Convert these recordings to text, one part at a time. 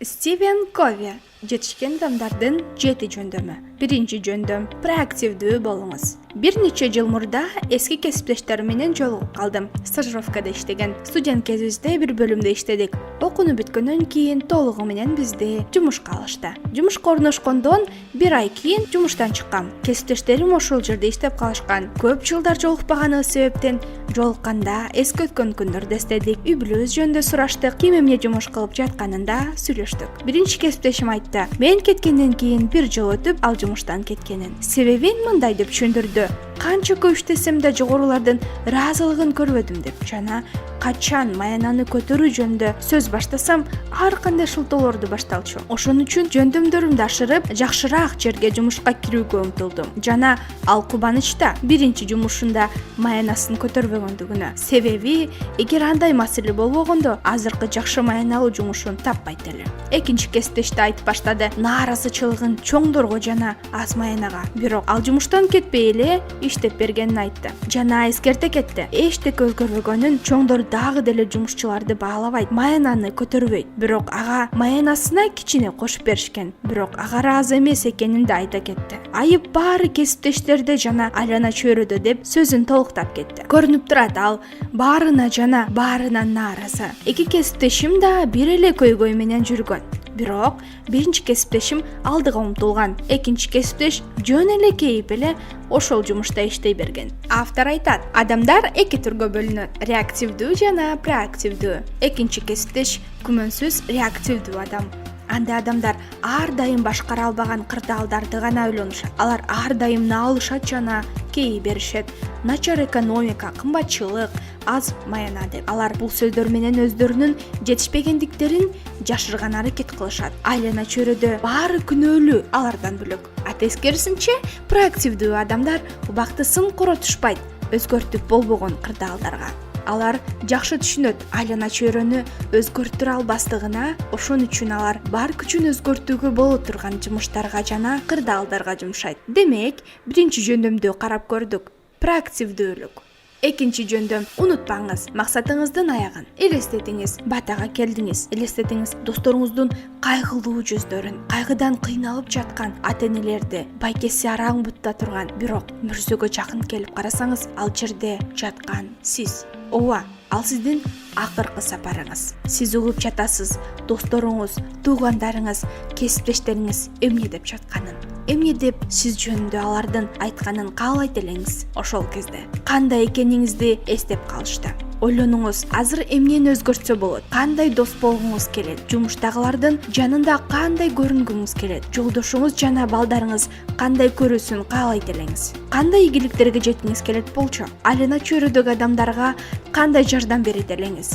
Стивен Кови жетишкен адамдардын 7 жөндөмү. Биринчи жөндөм — проактивдүү болуңуз. Бир нече жыл мурда эски кесиптештерим менен жолугуп калдым. Стажировкада иштеген. Студент кезибизде бир бөлүмдө иштедик. Окууну бүткөндөн кийин толугу менен бизди жумушка алышты. Жумушка орношкондон бир ай кийин жумуштан чыккам. Кесиптештерим ошол жерде иштеп калышкан. Көп жылдар жолукпаганыбыз себептен жолукканда эски өткөн күндөрдү эстедик. Үй бүлөбүз жөнүндө сураштык. Ким эмне жумуш кылып жатканында сүйлөштүк. Биринчи кесиптешим айтты: мен кеткенден кийин бир жыл өтүп, ал жумуштан кеткенин. Себебин мындай деп түшүндүрдү: канча көп иштесем да жогорулардын ыраазылыгын көрбөдүм деп. Жана качан маянаны көтөрүү жөнүндө сөз баштасам, ар кандай шылтоолорду башталчу. Ошон үчүн жөндөмдөрүмдү ашырып, жакшыраак жерге жумушка кирүүгө умтулдум. Жана ал кубанычта биринчи жумушунда маянасын көтөрбөгөндүгүнө. Себеби эгер андай маселе болбогондо, азыркы жакшы маяналуу жумушун таппайт эле. Экинчи кесиптеште айтып баштады: нааразычылыгын чоңдорго жана аз маянага. Бирок ал жумуштан кетпей эле иштеп бергенин айтты. Жана эскерте кетти: эчтеке өзгөрбөгөнүн, чоңдор дагы деле жумушчуларды баалабайт, маянаны көтөрбөйт. Бирок ага маянасына кичине кошуп беришкен. Бирок ага ыраазы эмес экенин да айта кетти. Айып баары кесиптештерде жана айлана чөйрөдө деп сөзүн толуктап кетти. Көрүнүп турат, ал баарына жана баарынан нааразы. Эки кесиптешим да бир эле көйгөй менен жүргөн. Бирок биринчи кесиптешим алдыга умтулган. Экинчи кесиптеш жөн эле кейип эле ошол жумушта иштей берген. Автор айтат: адамдар эки түргө бөлүнөт: реактивдүү жана проактивдүү. Экинчи кесиптеш күмөнсүз реактивдүү адам. Андай адамдар ар дайым башкара албаган кырдаалдарды гана ойлонушат. Алар ар дайым наалышат жана кей беришет. Начар экономика, кымбатчылык, аз маяна деп. Алар бул сөздөр менен өздөрүнүн жетишпегендиктерин жашырган аракет кылышат. Айлана чөйрөдө баары күнөөлүү алардан бөлөк. А тескерисинче проактивдүү адамдар убактысын коротушпайт өзгөртүп болбогон кырдаалдарга. Алар жакшы түшүнөт айлана чөйрөнү өзгөртүрө албастыгына, ошон үчүн алар бар күчүн өзгөртүүгө боло турган жумуштарга жана кырдаалдарга жумшайт. Демек, биринчи жөндөмдү карап көрдүк: проактивдүүлүк. Экинчи жөндөм: унутпаңыз максатыңыздын аягын. Элестетиңиз, батага келдиңиз. Элестетиңиз досторуңуздун кайгылуу жүздөрүн, кайгыдан кыйналып жаткан ата-энелерди, байкеси араң бутта турган, бирок мүрзөгө жакын келип карасаңыз, ал жерде жаткан сиз. Ооба, ал сиздин акыркы сапарыңыз. Сиз угуп жатасыз досторуңуз, туугандарыңыз, кесиптештериңиз эмне деп жатканын, эмне деп сиз жөнүндө алардын айтканын каалайт элеңиз. Ошол кезде кандай экениңизди эстеп калышты. Ойлонуңуз, азыр эмнени өзгөртсө болот? Кандай дос болгуңуз келет? Жумуштагылардын жанында кандай көрүнгүңүз келет? Жолдошуңуз жана балдарыңыз кандай көрүүсүн каалайт элеңиз? Кандай ийгиликтерге жеткиңиз келет болчу? Айлана чөйрөдөгү адамдарга кандай жардам берет элеңиз?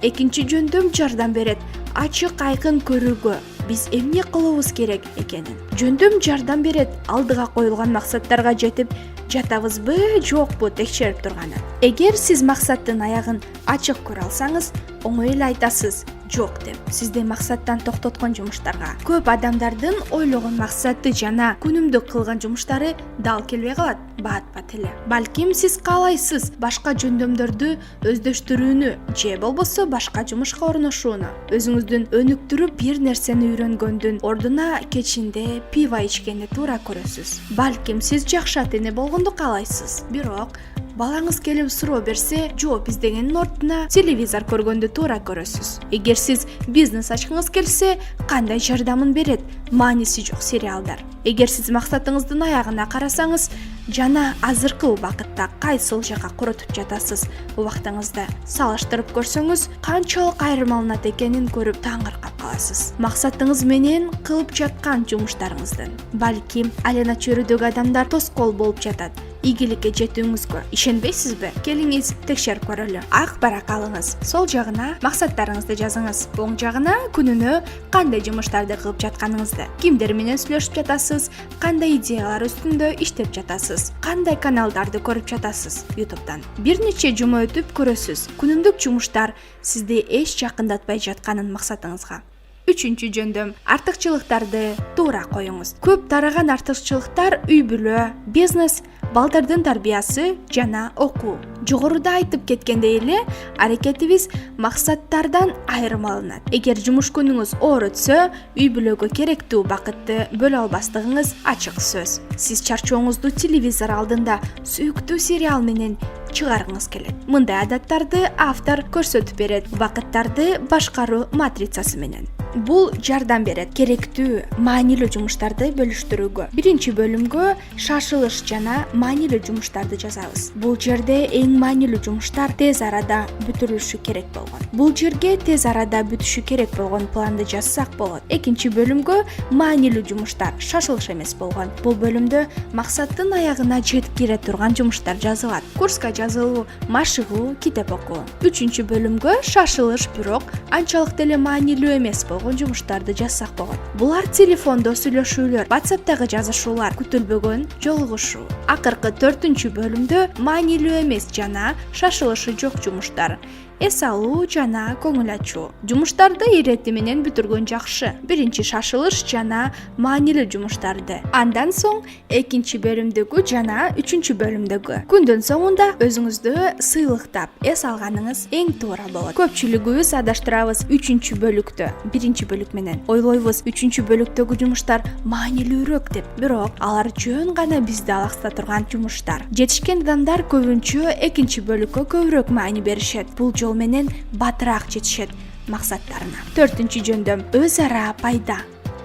Экинчи жөндөм жардам берет ачык айкын көрүүгө биз эмне кылыбыз керек экенин. Жөндөм жардам берет алдыга коюлган максаттарга жетип жатабызбы, жокпу текшерип турганы. Эгер сиз максаттын аягын ачык көрө алсаңыз, оңой эле айтасыз жок деп. Сизди максаттан токтоткон жумуштарга. Көп адамдардын ойлогон максаты жана күнүмдүк кылган жумуштары дал келбей калат, баатпат эле. Балким сиз каалайсыз башка жөндөмдөрдү өздөштүрүүнү же болбосо башка жумушка орношууну. Өзүңүздүн өнүктүрүп бир нерсени үйрөнгөндүн ордуна кечинде пиво ичкенди туура көрөсүз. Балким сиз жакшы ата-эне болгонду каалайсыз, бирок балаңыз келип суроо берсе, жооп издегендин ордуна телевизор көргөндү туура көрөсүз. Эгер сиз бизнес ачкыңыз келсе, кандай жардамын берет? Мааниси жок сериалдар. Эгер сиз максатыңыздын аягына карасаңыз жана азыркы убакытта кайсыл жака коротуп жатасыз, убактыңызды салыштырып көрсөңүз, канчалык айырмаланат экенин көрүп таңыркап каласыз. Максатыңыз менен кылып жаткан жумуштарыңыздын. Балким айлана чөйрөдөгү адамдар тоскоол болуп жатат ийгиликке жетүүңүзгө. Ишенбейсизби? Келиңиз текшерип көрөлү. Ак барак алыңыз. Сол жагына максаттарыңызды жазыңыз. Оң жагына күнүнө кандай жумуштарды кылып жатканыңызды, кимдер менен сүйлөшүп жатасыз, кандай идеялар үстүндө иштеп жатасыз, кандай каналдарды көрүп жатасыз YouTube'дан. Бир нече жума өтүп көрөсүз, күнүмдүк жумуштар сизди эч жакындатпай жатканын максатыңызга. Үчүнчү жөндөм: артыкчылыктарды туура коюңуз. Көп тараган артыкчылыктар үй бүлө, бизнес, балдардын тарбиясы жана окуу. Жогоруда айтып кеткендей эле, аракетибиз максаттардан айырмаланат. Эгер жумуш күнүңүз оор өтсө, үй бүлөгө керектүү бакытты бөлө албастыгыңыз ачык сөз. Сиз чарчооңузду телевизор алдында сүйүктүү сериал менен чыгаргыңыз келет. Мындай адаттарды автор көрсөтүп берет, бакыттарды башкаруу матрицасы менен. Бул жардам берет керектүү, маанилүү жумуштарды бөлүштүрүүгө. Биринчи бөлүмгө шашылыш жана маанилүү жумуштарды жазабыз. Бул жерде эң маанилүү жумуштар тез арада бүтүрүлүшү керек болгон. Бул жерге тез арада бүтүшү керек болгон планды жазсак болот. Экинчи бөлүмгө маанилүү жумуштар, шашылыш эмес болгон. Бул бөлүмдө максаттын аягына жеткире турган жумуштар жазылат. Курска жазылуу, машыгуу, китеп окуу. Үчүнчү бөлүмгө шашылыш, бирок анчалык деле маанилүү эмес жумуштарды жазсак болот. Булар телефондо сүйлөшүүлөр, WhatsApp'тагы жазышуулар, күтүлбөгөн жолугушуу. Акыркы 4-чү бөлүмдө маанилүү эмес жана шашылышы жок жумуштар, эс алуу жана көңүл ачуу. Жумуштарды ирети менен бүтүргөн жакшы. Биринчи шашылыш жана маанилүү жумуштарды. Андан соң экинчи бөлүмдөгү жана үчүнчү бөлүмдөгү. Күндүн соңунда өзүңүздү сыйлыктап эс алганыңыз эң туура болот. Көпчүлүгүбүз адаштырабыз 3-чү бөлүктө, биринчи бөлүк менен. Ойлойбуз 3-чү бөлүктөгү жумуштар маанилүүрөөк деп. Бирок алар жөн гана бизди алаксата турган жумуштар. Жетишкен адамдар көбүнчө экинчи бөлүккө көбүрөөк маани беришет. Бул жол менен батыраак жетишет максаттарына. 4-чү жөндөм өз ара пайда.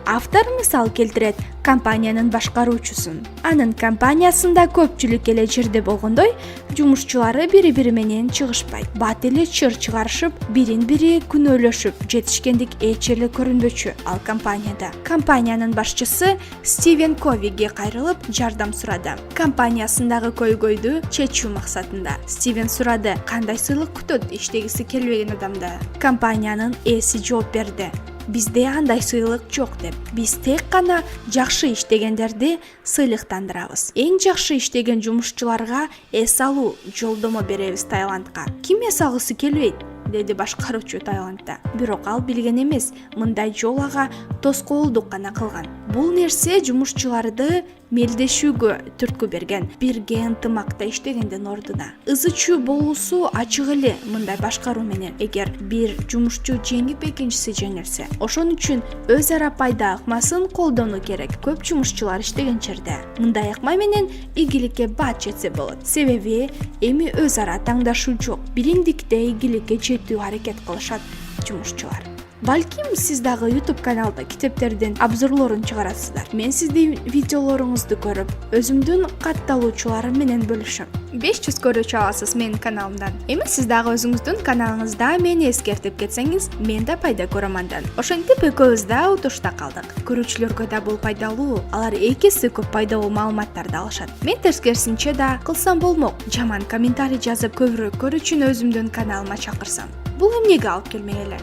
Автор мисал келтирет компаниянын башкаруучусун. Анын компаниясында көпчүлүк эле жерде болгондой, жумушчулары бири-бири менен чыгышпайт. Бат эле чыр чыгарышып, бирин-бири күнөөлөшүп, жетишкендик эч эле көрүнбөчү ал компанияда. Компаниянын башчысы Стивен Ковиге кайрылып, жардам сурады. Компаниясындагы көйгөйдү чечүү максатында. Стивен сурады, кандай сыйлык күтөт иштегиси келбеген адамда. Компаниянын ээси жооп берди. Бизде андай сыйлык жок деп. Биз тек гана жакшы иштегендерди сыйлыктандырабыз. Эң жакшы иштеген жумушчуларга эс алуу жолдомо беребиз Таиландка. Ким эс алгысы келбейт? Деди башкаруучу Таиландда. Бирок ал билген эмес, мындай жол ага тоскоолдук гана кылган. Бул нерсе жумушчуларды мелдешүүгө түрткү берген. Бирге ынтымакта иштегендин ордуна ызы чүү болуусу ачык эле мындай башкаруу менен. Эгер бир жумушчу жеңип экинчиси жеңилсе, ошон үчүн өз ара пайда ыкмасын колдонуу керек. Көп жумушчулар иштеген жерде мындай ыкма менен ийгиликке бат жетсе болот. Себеби эми өз ара таңдашуу жок. Бириндикте ийгиликке жетүү аракет кылышат жумушчулар. Балким сиз дагы YouTube каналда китептердин обзорлорун чыгарасыздар. Мен сиздин видеолоруңузду көрүп, өзүмдүн катталуучуларым менен бөлүшөм. 500 көрүүчү аласыз менин каналымдан. Эми сиз дагы өзүңүздүн каналыңызда мени эскертип кетсеңиз, мен да пайда көрөм андан. Ошентип экөөбүз да утушта калдык. Көрүүчүлөргө да бул пайдалуу, алар эки эсе көп пайдалуу маалыматтарды алышат. Мен тескерисинче да кылсам болмок. Жаман комментарий жазып, көбүрөөк көрүүчүнү өзүмдүн каналыма чакырсам. Бул эмнеге алып келмей эле?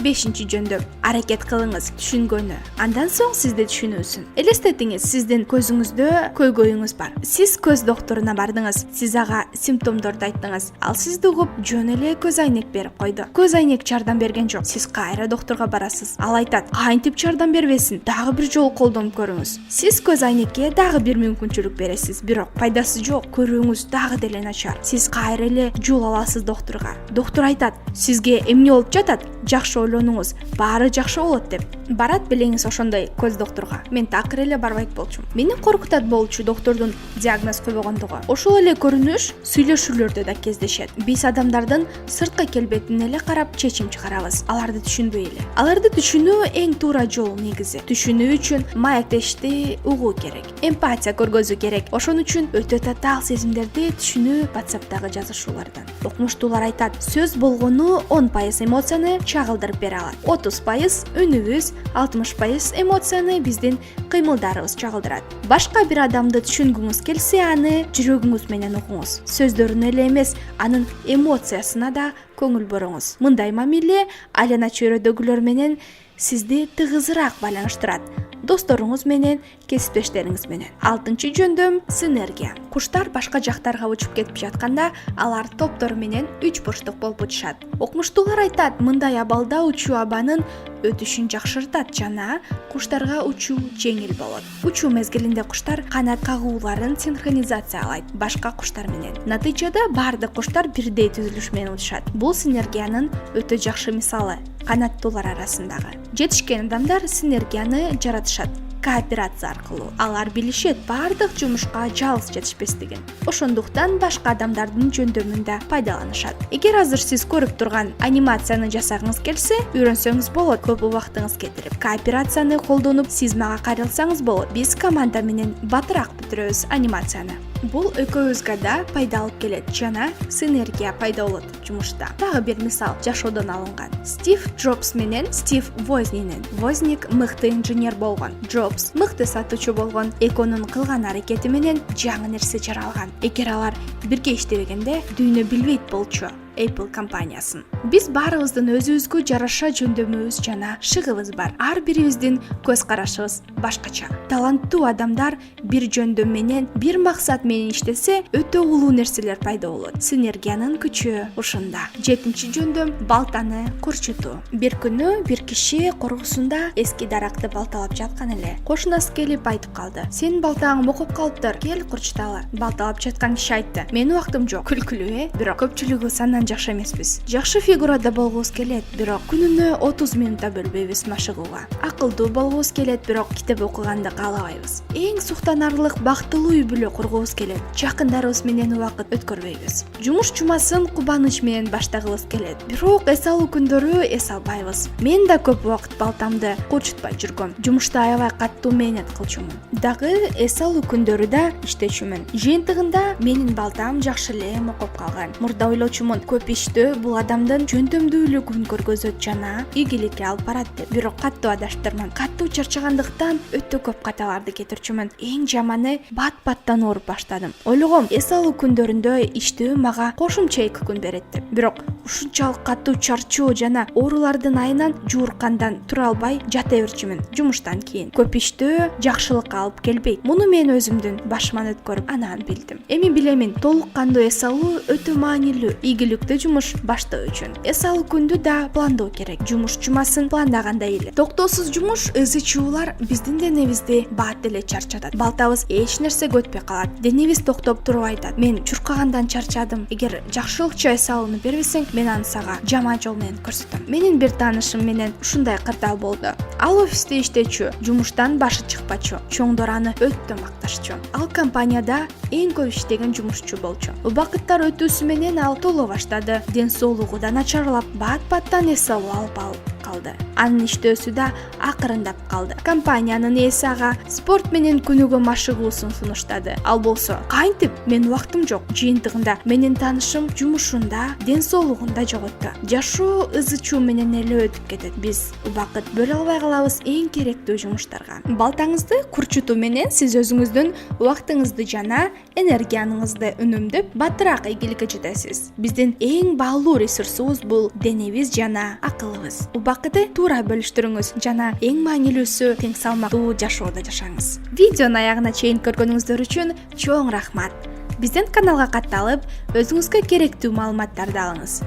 5-чи жөндөм аракет кылыңыз түшүнгөнү. Андан соң сизди түшүнүүсүн. Элестетиңиз, сиздин көзүңүздө көйгөйүңүз бар. Сиз көз докторуна бардыңыз. Сиз ага симптомдорду айттыңыз. Ал сизди угуп, жөн эле көз айнек берип койду. Көз айнек жардам берген жок. Сиз кайра докторго барасыз. Ал айтат: "Кантип жардам бербесин? Дагы бир жолу колдонуп көрүңүз." Сиз көз айнекке дагы бир мүмкүнчүлүк бересиз, бирок пайдасы жок. Көрүүңүз дагы деле начар. Сиз кайра эле жол аласыз докторго. Доктор айтат: "Сизге эмне болуп жатат? Жакшы ойлонуңуз, баары жакшы болот" деп. Барат белеңиз ошондой көз докторго. Мен такыр эле барбайт болчумун. Мени коркутат болчу доктордун диагноз койбогондугу. Ошол эле көрүнүш сүйлөшүүлөрдө да кездешет. Биз адамдардын сырткы келбетине эле карап чечим чыгарабыз. Аларды түшүнбөй эле. Аларды түшүнүү эң туура жол негизи. Түшүнүү үчүн маектешти угуу керек. Эмпатия көргөзүү керек. Ошон үчүн өтө татаал сезимдерди түшүнүү WhatsApp'тагы жазышуулардан. Окумуштуулар айтат: сөз болгону 10% эмоцияны чагылдырып бере алат. 30% үнүбүз, 60% эмоцияны биздин кыймылдарыбыз чагылдырат. Башка бир адамды түшүнгүңүз келсе, аны жүрөгүңүз менен угуңуз. Сөздөрүнө эле эмес, анын эмоциясына да көңүл буруңуз. Мындай мамиле айлана чөйрөдөгүлөр менен сизди тыгызыраак байланыштырат. досторуңуз менен, кесиптештериңиз менен. 6 жөндөм синергия. Куштар башка жактарга учуп кетип жатканда, алар топтору менен 3 бурчтук болуп учушат. Окумуштуулар айтат, мындай абалда учуу абанын өтүшүн жакшыртат жана куштарга учуу жеңил болот. Учуу мезгилинде куштар канат кагууларын синхронизациялайт башка куштар менен. Натыйжада баардык куштар бирдей түзүлүш менен учушат. Бул синергиянын өтө жакшы мисалы канаттуулар арасындагы. Жетишкен адамдар синергияны жаратышат кооперация аркылуу. Алар билишет баардык жумушка жалгыз жетишпестигин. Ошондуктан башка адамдардын жөндөмүндө пайдаланышат. Эгер азыр сиз көрүп турган анимацияны жасагыңыз келсе, үйрөнсөңүз болот, көп убактыңыз кетирип. Кооперацияны колдонуп, сиз мага кайрылсаңыз болот. Биз команда менен батыраак бүтүрөбүз анимацияны. Бул экөөбүзгө да пайда алып келет жана синергия пайда болот жумушта. Дагы бир мисал жашоодон алынган. Стив Джобс менен Стив Вознинин. Возник мыкты инженер болгон, Джобс мыкты сатуучу болгон. Экөөнүн кылган аракети менен жаңы нерсе жаралган. Эгер алар бирге иштебегенде дүйнө билбейт болчу Apple компаниясын. Биз баарыбыздын өзүбүзгө жараша жөндөмүбүз жана шыгыбыз бар. Ар бирибиздин көз карашыбыз башкача. Таланттуу адамдар бир жөндөм менен, бир максат менен иштесе, өтө улуу нерселер пайда болот. Синергиянын күчү ушунда. 7 жөндөм балтаны курчутуу. Бир күнү бир киши коргусунда эски даракты балталап жаткан эле. Кошунасы келип айтып калды: "Сенин балтаң мокуп калыптыр, кел курчуталы." Балталап жаткан киши айтты: "Менин убактым жок." Күлкүлүү, бирок көпчүлүгү сандан жакшы эмеспиз. Жакшы фигурада болгубуз келет, бирок күнүнө 30 минутта бөлбөйбүз машыгууга. Акылдуу болгубуз келет, бирок китеп окуганды каалабайбыз. Эң суктанарлык бактылуу үй бүлө кургубуз келет, жакындарыбыз менен убакыт өткөрбөйбүз. Жумуш жумасын кубаныч менен баштагыбыз келет, бирок эс алуу күндөрү эс албайбыз. Мен да көп убакыт балтамды курчутпай жүргөм. Жумушта аябай каттуу мээнет кылчумун. Дагы эс алуу күндөрү да иштечүмүн. Жыйынтыгында менин балтам жакшы эле мокуп калган. Мурда ойлочумун, көп иштөө бул адамдын жөндөмдүүлүгүн көргөзөт жана ийгиликке алып барат деп. Бирок каттуу адаштырман. Каттуу чарчагандыктан өтө көп каталарды кетирчүмүн. Эң жаманы бат-баттан ооруп баштадым. Ойлогом, эс алуу күндөрүндө иштөө мага кошумча 2 күн берет деп. Бирок ушунчалык каттуу чарчоо жана оорулардын айынан жууркандан тура албай жата берчүмүн. Жумуштан кийин көп иштөө жакшылыкка алып келбейт. Муну мен өзүмдүн башыман өткөрүп анан билдим. Эми билемин, толук кандуу эс алуу өтө маанилүү. Ийгиликтүү жумуш баштоо үчүн эс алуу күндү да пландоо керек. Жумуш жумасын пландагандай эле. Токтоосуз жумуш, ызы чуулар биздин денебизди бат эле чарчатат. Балтабыз эч нерсеге өтпөй калат. Денебиз токтоп туруп айтат: "Мен чуркагандан чарчадым. Эгер жакшылыкча эс алууну бербесең, мен аны сага жаман жол менен көрсөтөм." Менин бир таанышым менен ушундай кырдаал болду. Ал офисте иштечү, жумуштан башы чыкпачу. Чоңдор аны өтө макташчу. Ал компанияда эң көп иштеген жумушчу болчу. Убакыттар өтүүсү менен ал толо баштады. Ден соолугу да начарлап, бат-баттан эс алуу алып калды. Анын иштөөсү да акырындап калды. Компаниянын ээси ага спорт менен күнүгө машыгуусун сунуштады. Ал болсо: "Кантип, менин убактым жок." Жыйынтыгында менин таанышым жумушунда, ден соолугунда жоготту. Жашоо ызы чуу менен эле өтүп кетет. Биз убакыт бөлө албай калабыз эң керектүү жумуштарга. Балтаңызды курчутуу менен сиз өзүңүздүн убактыңызды жана энергияңызды үнөмдөп, батыраак ийгиликке жетесиз. Биздин эң баалуу ресурсубуз бул денебиз жана акылыбыз. Убакытты туура бөлүштүрүңүз жана эң маанилүүсү тең салмактуу жашоодо жашаңыз. Видеонун аягына чейин көргөнүңүздөр үчүн чоң рахмат. Биздин каналга катталып, өзүңүзгө керектүү маалыматтарды алыңыз.